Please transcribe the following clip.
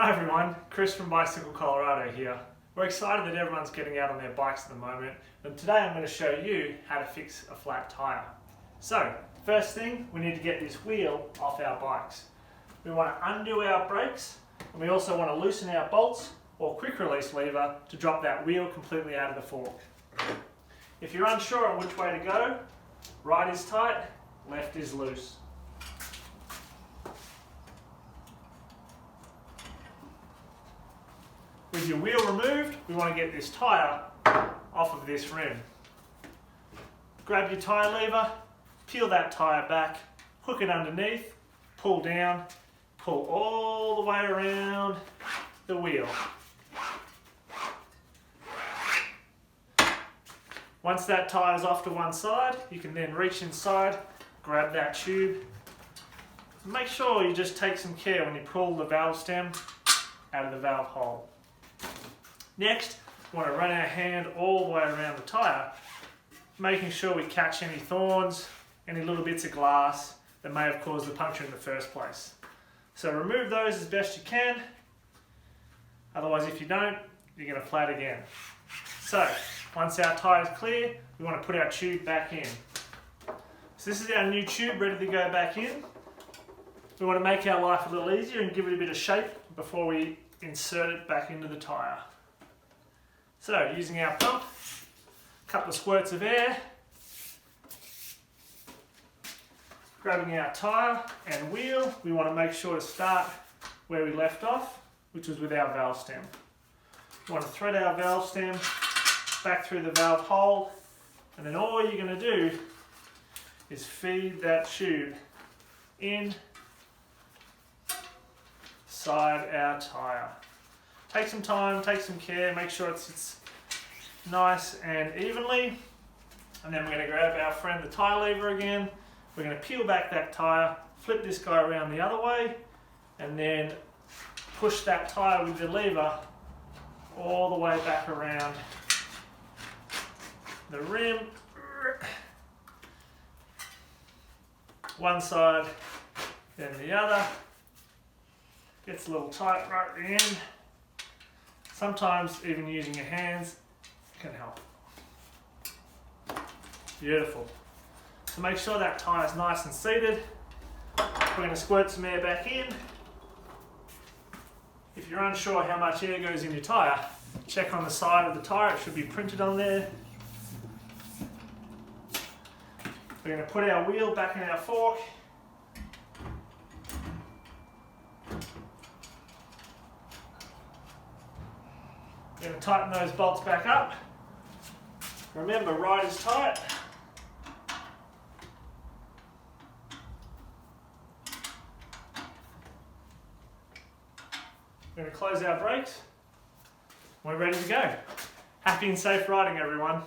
Hi everyone, Chris from Bicycle Colorado here. We're excited that everyone's getting out on their bikes at the moment, and today I'm going to show you how to fix a flat tyre. So, first thing, we need to get this wheel off our bikes. We want to undo our brakes, and we also want to loosen our bolts or quick release lever to drop that wheel completely out of the fork. If you're unsure on which way to go, right is tight, left is loose. With your wheel removed, we want to get this tyre off of this rim. Grab your tyre lever, peel that tyre back, hook it underneath, pull down, pull all the way around the wheel. Once that tyre is off to one side, you can then reach inside, grab that tube. Make sure you just take some care when you pull the valve stem out of the valve hole. Next, we want to run our hand all the way around the tyre, making sure we catch any thorns, any little bits of glass that may have caused the puncture in the first place. So remove those as best you can, otherwise if you don't, you're going to flat again. So, once our tyre is clear, we want to put our tube back in. So this is our new tube ready to go back in. We want to make our life a little easier and give it a bit of shape before we insert it back into the tyre. So, using our pump, a couple of squirts of air, grabbing our tyre and wheel, we want to make sure to start where we left off, which was with our valve stem. We want to thread our valve stem back through the valve hole, and then all you're going to do is feed that tube inside our tyre. Take some time, take some care, make sure it sits nice and evenly. And then we're going to grab our friend the tyre lever again. We're going to peel back that tyre, flip this guy around the other way, and then push that tyre with the lever all the way back around the rim. One side, then the other. Gets a little tight right at the end. Sometimes even using your hands can help. Beautiful. So make sure that tyre is nice and seated. We're going to squirt some air back in. If you're unsure how much air goes in your tyre, check on the side of the tyre, it should be printed on there. We're going to put our wheel back in our fork. We're going to tighten those bolts back up. Remember, right is tight. We're going to close our brakes. We're ready to go. Happy and safe riding, everyone.